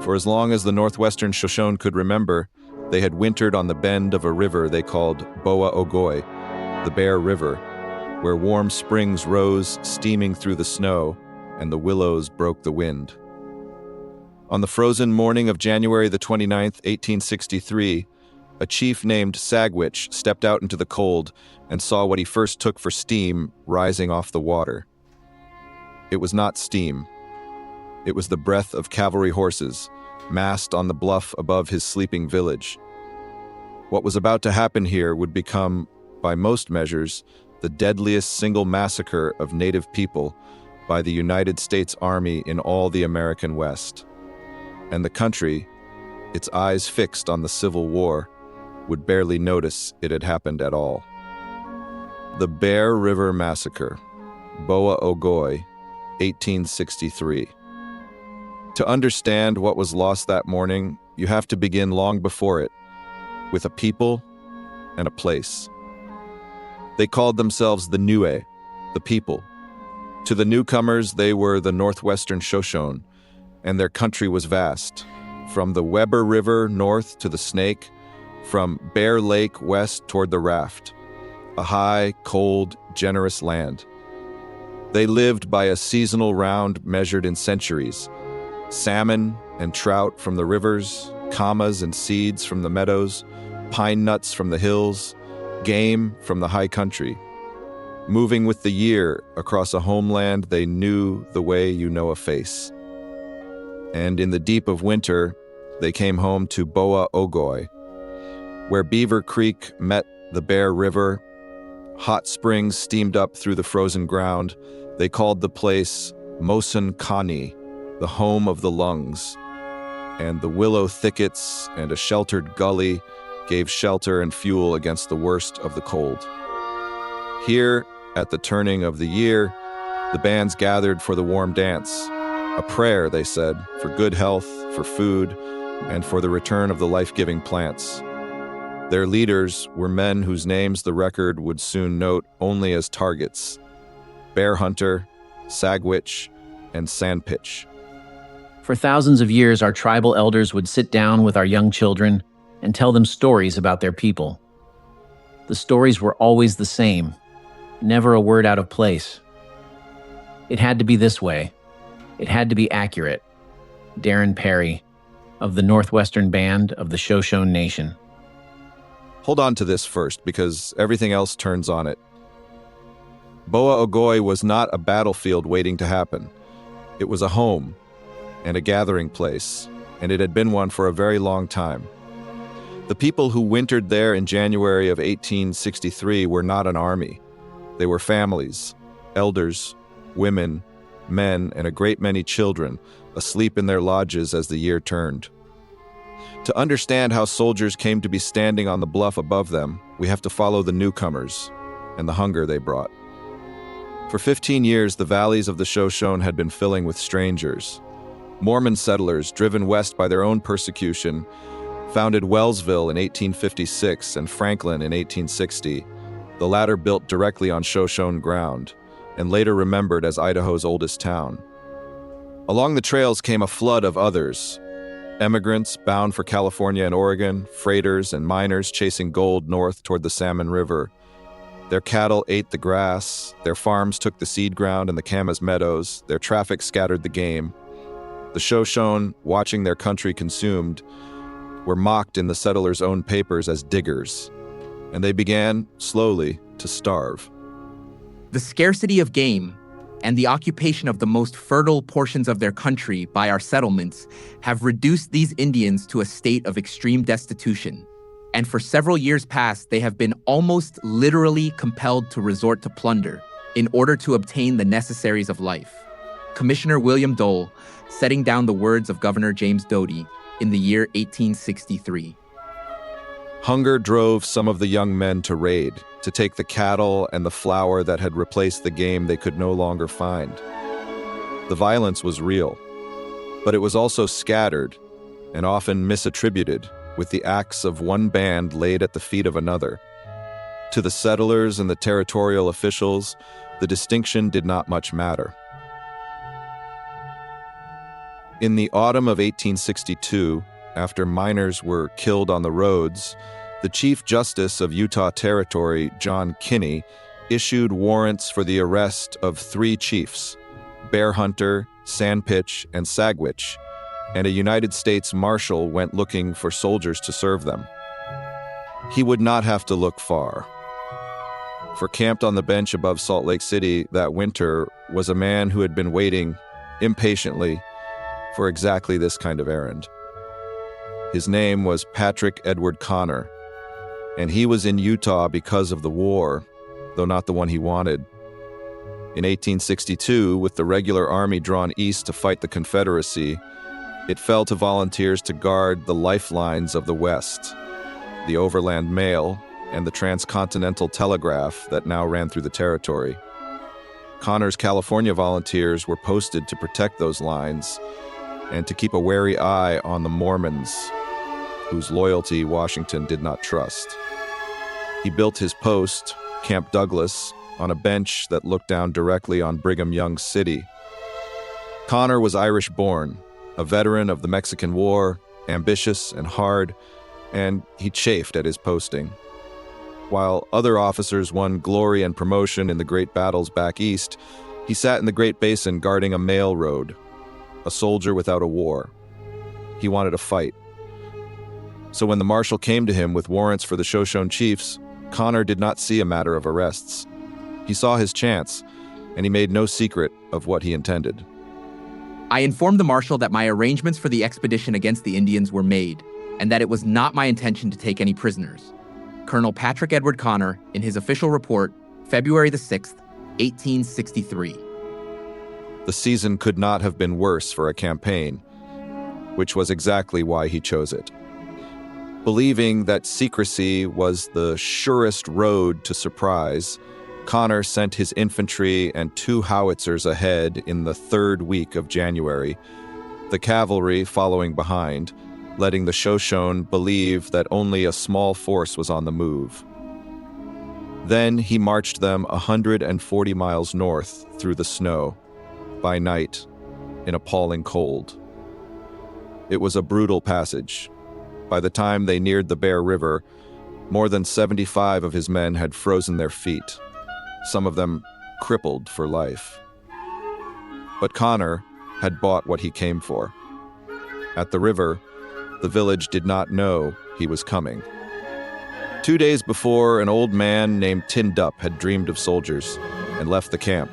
For as long as the Northwestern Shoshone could remember, they had wintered on the bend of a river they called Boa Ogoi, the Bear River, where warm springs rose steaming through the snow and the willows broke the wind. On the frozen morning of January the 29th, 1863, a chief named Sagwitch stepped out into the cold and saw what he first took for steam rising off the water. It was not steam. It was the breath of cavalry horses, massed on the bluff above his sleeping village. What was about to happen here would become, by most measures, the deadliest single massacre of Native people by the United States Army in all the American West. And the country, its eyes fixed on the Civil War, would barely notice it had happened at all. The Bear River Massacre, Boa Ogoi, 1863. To understand what was lost that morning, you have to begin long before it, with a people and a place. They called themselves the Niue, the people. To the newcomers, they were the Northwestern Shoshone, and their country was vast, from the Weber River north to the Snake, from Bear Lake west toward the Raft, a high, cold, generous land. They lived by a seasonal round measured in centuries, salmon and trout from the rivers, camas and seeds from the meadows, pine nuts from the hills, game from the high country. Moving with the year across a homeland they knew the way you know a face. And in the deep of winter, they came home to Boa Ogoi, where Beaver Creek met the Bear River. Hot springs steamed up through the frozen ground. They called the place Mosun Kani, the home of the lungs. And the willow thickets and a sheltered gully gave shelter and fuel against the worst of the cold. Here, at the turning of the year, the bands gathered for the warm dance. A prayer, they said, for good health, for food, and for the return of the life-giving plants. Their leaders were men whose names the record would soon note only as targets: Bear Hunter, Sagwitch, and Sandpitch. For thousands of years, our tribal elders would sit down with our young children and tell them stories about their people. The stories were always the same, never a word out of place. It had to be this way. It had to be accurate. Darren Perry, of the Northwestern Band of the Shoshone Nation. Hold on to this first, because everything else turns on it. Boa Ogoi was not a battlefield waiting to happen. It was a home and a gathering place, and it had been one for a very long time. The people who wintered there in January of 1863 were not an army. They were families, elders, women, men, and a great many children asleep in their lodges as the year turned. To understand how soldiers came to be standing on the bluff above them, we have to follow the newcomers and the hunger they brought. For 15 years, the valleys of the Shoshone had been filling with strangers. Mormon settlers, driven west by their own persecution, founded Wellsville in 1856 and Franklin in 1860, the latter built directly on Shoshone ground, and later remembered as Idaho's oldest town. Along the trails came a flood of others, emigrants bound for California and Oregon, freighters and miners chasing gold north toward the Salmon River. Their cattle ate the grass, their farms took the seed ground and the camas meadows, their traffic scattered the game. The Shoshone, watching their country consumed, were mocked in the settlers' own papers as diggers, and they began, slowly, to starve. The scarcity of game and the occupation of the most fertile portions of their country by our settlements have reduced these Indians to a state of extreme destitution. And for several years past, they have been almost literally compelled to resort to plunder in order to obtain the necessaries of life. Commissioner William Dole setting down the words of Governor James Doty in the year 1863. Hunger drove some of the young men to raid, to take the cattle and the flour that had replaced the game they could no longer find. The violence was real, but it was also scattered and often misattributed, with the axe of one band laid at the feet of another. To the settlers and the territorial officials, the distinction did not much matter. In the autumn of 1862, after miners were killed on the roads, the Chief Justice of Utah Territory, John Kinney, issued warrants for the arrest of 3 chiefs, Bear Hunter, Sandpitch, and Sagwitch, and a United States Marshal went looking for soldiers to serve them. He would not have to look far. For camped on the bench above Salt Lake City that winter was a man who had been waiting impatiently for exactly this kind of errand. His name was Patrick Edward Connor, and he was in Utah because of the war, though not the one he wanted. In 1862, with the regular army drawn east to fight the Confederacy, it fell to volunteers to guard the lifelines of the West, the overland mail, and the transcontinental telegraph that now ran through the territory. Connor's California volunteers were posted to protect those lines and to keep a wary eye on the Mormons, whose loyalty Washington did not trust. He built his post, Camp Douglas, on a bench that looked down directly on Brigham Young's city. Connor was Irish-born, a veteran of the Mexican War, ambitious and hard, and he chafed at his posting. While other officers won glory and promotion in the great battles back east, he sat in the Great Basin guarding a mail road, a soldier without a war. He wanted a fight. So when the marshal came to him with warrants for the Shoshone chiefs, Connor did not see a matter of arrests. He saw his chance, and he made no secret of what he intended. I informed the marshal that my arrangements for the expedition against the Indians were made, and that it was not my intention to take any prisoners. Colonel Patrick Edward Connor, in his official report, February the 6th, 1863. The season could not have been worse for a campaign, which was exactly why he chose it. Believing that secrecy was the surest road to surprise, Connor sent his infantry and 2 howitzers ahead in the 3rd week of January, the cavalry following behind, letting the Shoshone believe that only a small force was on the move. Then he marched them 140 miles north through the snow, by night, in appalling cold. It was a brutal passage. By the time they neared the Bear River, more than 75 of his men had frozen their feet, some of them crippled for life. But Connor had bought what he came for. At the river, the village did not know he was coming. 2 days before, an old man named Tin Dup had dreamed of soldiers and left the camp.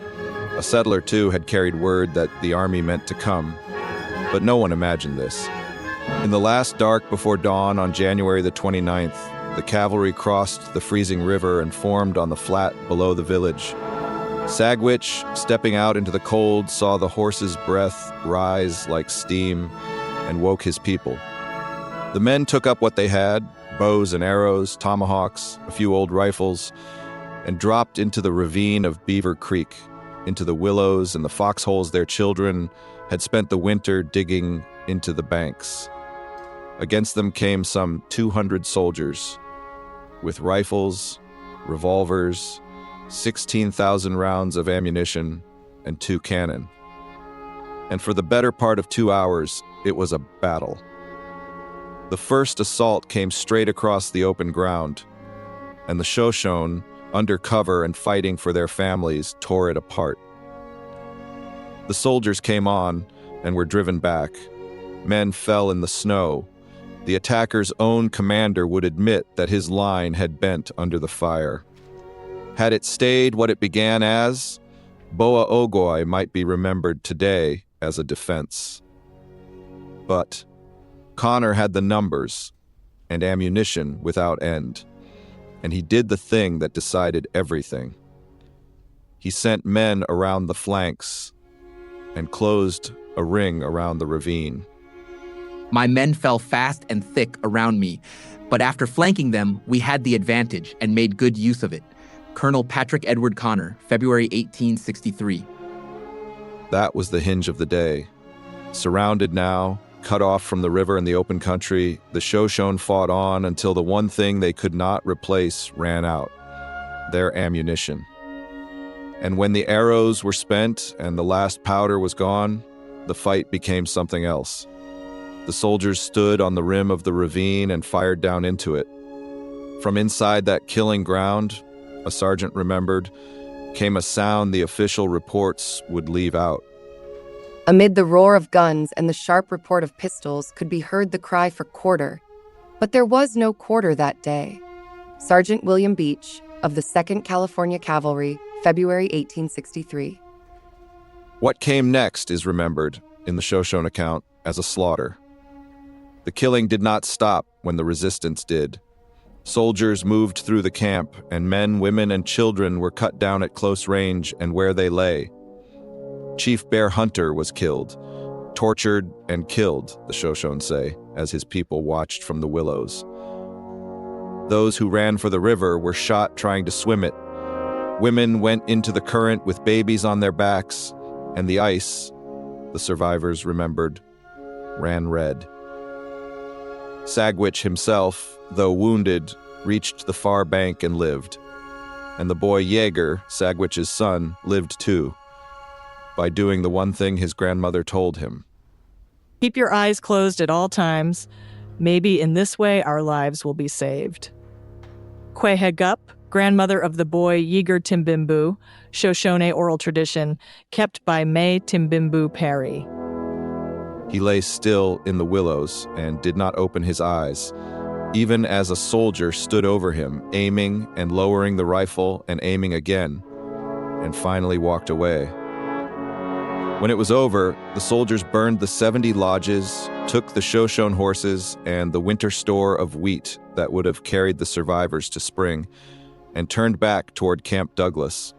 A settler, too, had carried word that the army meant to come, but no one imagined this. In the last dark before dawn on January the 29th, the cavalry crossed the freezing river and formed on the flat below the village. Sagwitch, stepping out into the cold, saw the horse's breath rise like steam and woke his people. The men took up what they had, bows and arrows, tomahawks, a few old rifles, and dropped into the ravine of Beaver Creek, into the willows and the foxholes their children had spent the winter digging into the banks. Against them came some 200 soldiers, with rifles, revolvers, 16,000 rounds of ammunition, and 2 cannon. And for the better part of 2 hours, it was a battle. The first assault came straight across the open ground, and the Shoshone, under cover and fighting for their families, tore it apart. The soldiers came on and were driven back. Men fell in the snow. The attacker's own commander would admit that his line had bent under the fire. Had it stayed what it began as, Boa Ogoi might be remembered today as a defense. But Connor had the numbers and ammunition without end, and he did the thing that decided everything. He sent men around the flanks and closed a ring around the ravine. My men fell fast and thick around me, but after flanking them, we had the advantage and made good use of it. Colonel Patrick Edward Connor, February 1863. That was the hinge of the day. Surrounded now, cut off from the river and the open country, the Shoshone fought on until the one thing they could not replace ran out: their ammunition. And when the arrows were spent and the last powder was gone, the fight became something else. The soldiers stood on the rim of the ravine and fired down into it. From inside that killing ground, a sergeant remembered, came a sound the official reports would leave out. Amid the roar of guns and the sharp report of pistols could be heard the cry for quarter. But there was no quarter that day. Sergeant William Beach, of the 2nd California Cavalry, February 1863. What came next is remembered, in the Shoshone account, as a slaughter. The killing did not stop when the resistance did. Soldiers moved through the camp, and men, women, and children were cut down at close range and where they lay. Chief Bear Hunter was killed, tortured and killed, the Shoshone say, as his people watched from the willows. Those who ran for the river were shot trying to swim it. Women went into the current with babies on their backs, and the ice, the survivors remembered, ran red. Sagwitch himself, though wounded, reached the far bank and lived. And the boy Jaeger, Sagwitch's son, lived too, by doing the one thing his grandmother told him. Keep your eyes closed at all times. Maybe in this way our lives will be saved. Kwehegup, grandmother of the boy Yeager Timbimbu, Shoshone oral tradition, kept by May Timbimbu Perry. He lay still in the willows and did not open his eyes, even as a soldier stood over him, aiming and lowering the rifle and aiming again, and finally walked away. When it was over, the soldiers burned the 70 lodges, took the Shoshone horses and the winter store of wheat that would have carried the survivors to spring, and turned back toward Camp Douglas.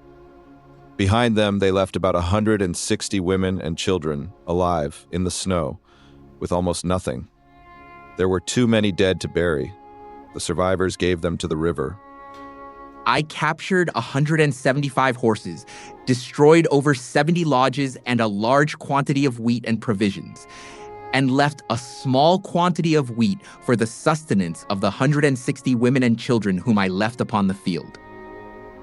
Behind them, they left about 160 women and children alive in the snow, with almost nothing. There were too many dead to bury. The survivors gave them to the river. I captured 175 horses, destroyed over 70 lodges and a large quantity of wheat and provisions, and left a small quantity of wheat for the sustenance of the 160 women and children whom I left upon the field.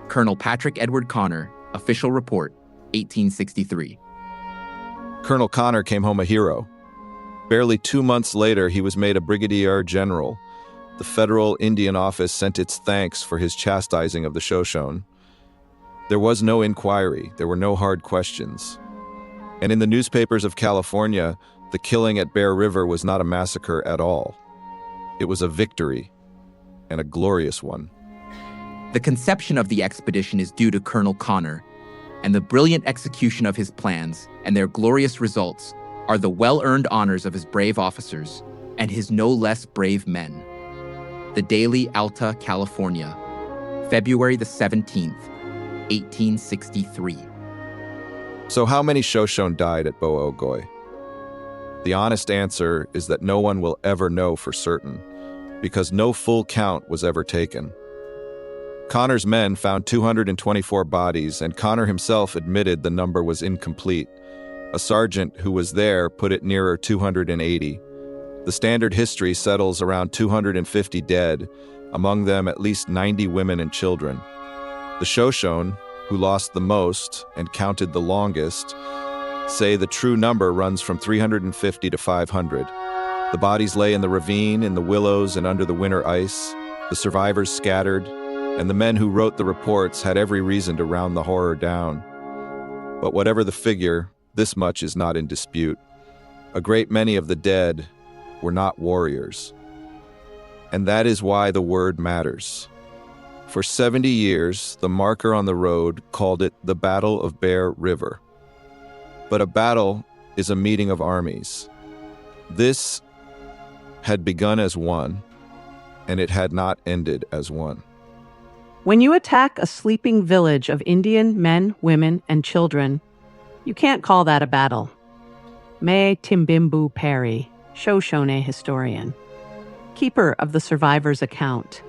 Colonel Patrick Edward Connor, Official Report, 1863. Colonel Connor came home a hero. Barely 2 months later, he was made a brigadier general. The federal Indian office sent its thanks for his chastising of the Shoshone. There was no inquiry. There were no hard questions. And in the newspapers of California, the killing at Bear River was not a massacre at all. It was a victory, and a glorious one. The conception of the expedition is due to Colonel Connor, and the brilliant execution of his plans and their glorious results are the well-earned honors of his brave officers and his no less brave men. The Daily Alta, California, February the 17th, 1863. So how many Shoshone died at Boa Ogoi? The honest answer is that no one will ever know for certain, because no full count was ever taken. Connor's men found 224 bodies, and Connor himself admitted the number was incomplete. A sergeant who was there put it nearer 280. The standard history settles around 250 dead, among them at least 90 women and children. The Shoshone, who lost the most and counted the longest, say the true number runs from 350 to 500. The bodies lay in the ravine, in the willows, and under the winter ice. The survivors scattered, and the men who wrote the reports had every reason to round the horror down. But whatever the figure, this much is not in dispute. A great many of the dead were not warriors. And that is why the word matters. For 70 years, the marker on the road called it the Battle of Bear River. But a battle is a meeting of armies. This had begun as one, and it had not ended as one. When you attack a sleeping village of Indian men, women, and children, you can't call that a battle. May Timbimbu Perry, Shoshone historian, keeper of the survivors' account.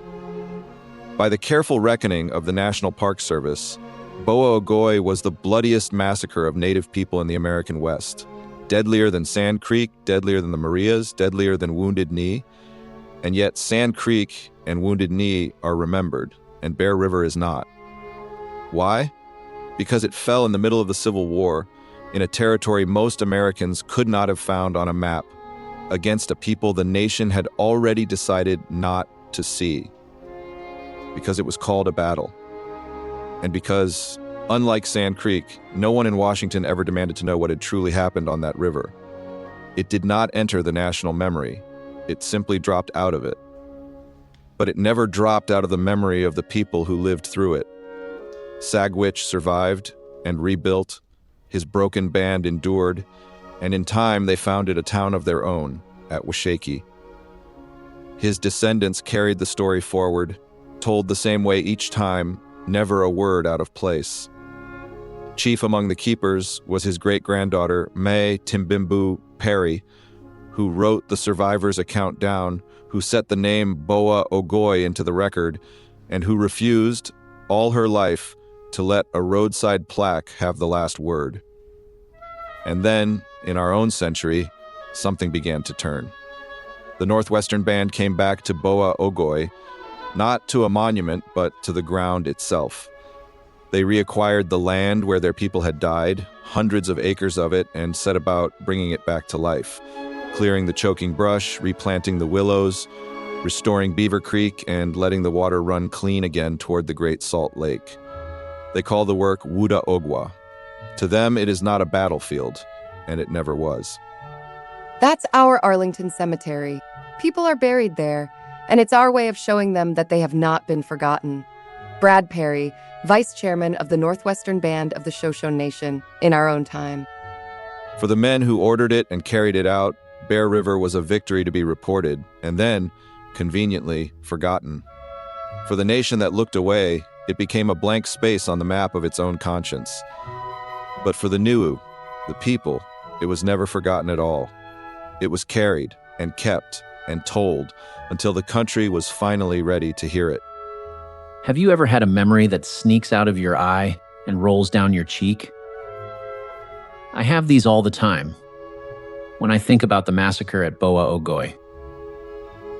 By the careful reckoning of the National Park Service, Boa Ogoi was the bloodiest massacre of Native people in the American West. Deadlier than Sand Creek, deadlier than the Marias, deadlier than Wounded Knee. And yet Sand Creek and Wounded Knee are remembered, and Bear River is not. Why? Because it fell in the middle of the Civil War, in a territory most Americans could not have found on a map, against a people the nation had already decided not to see, because it was called a battle. And because, unlike Sand Creek, no one in Washington ever demanded to know what had truly happened on that river. It did not enter the national memory. It simply dropped out of it. But it never dropped out of the memory of the people who lived through it. Sagwitch survived and rebuilt. His broken band endured, and in time they founded a town of their own at Washakie. His descendants carried the story forward, told the same way each time, never a word out of place. Chief among the keepers was his great-granddaughter, May Timbimbu Perry, who wrote the survivors' account down, who set the name Boa Ogoi into the record, and who refused, all her life, to let a roadside plaque have the last word. And then, in our own century, something began to turn. The Northwestern Band came back to Boa Ogoi, not to a monument, but to the ground itself. They reacquired the land where their people had died, hundreds of acres of it, and set about bringing it back to life, clearing the choking brush, replanting the willows, restoring Beaver Creek, and letting the water run clean again toward the Great Salt Lake. They call the work Boa Ogoi. To them, it is not a battlefield, and it never was. That's our Arlington Cemetery. People are buried there, and it's our way of showing them that they have not been forgotten. Brad Perry, Vice Chairman of the Northwestern Band of the Shoshone Nation, in our own time. For the men who ordered it and carried it out, Bear River was a victory to be reported, and then, conveniently, forgotten. For the nation that looked away, it became a blank space on the map of its own conscience. But for the Niu, the people, it was never forgotten at all. It was carried and kept and told until the country was finally ready to hear it. Have you ever had a memory that sneaks out of your eye and rolls down your cheek? I have these all the time. When I think about the massacre at Boa Ogoi.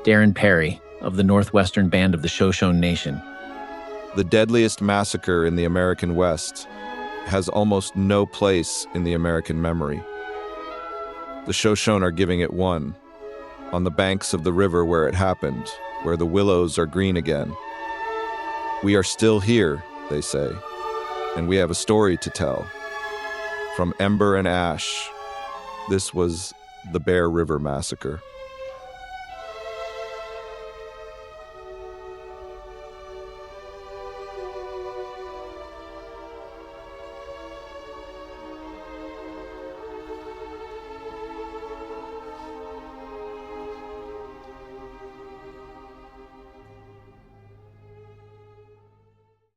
Darren Perry, of the Northwestern Band of the Shoshone Nation. The deadliest massacre in the American West has almost no place in the American memory. The Shoshone are giving it one, on the banks of the river where it happened, where the willows are green again. We are still here, they say, and we have a story to tell. From ember and ash, this was the Bear River Massacre.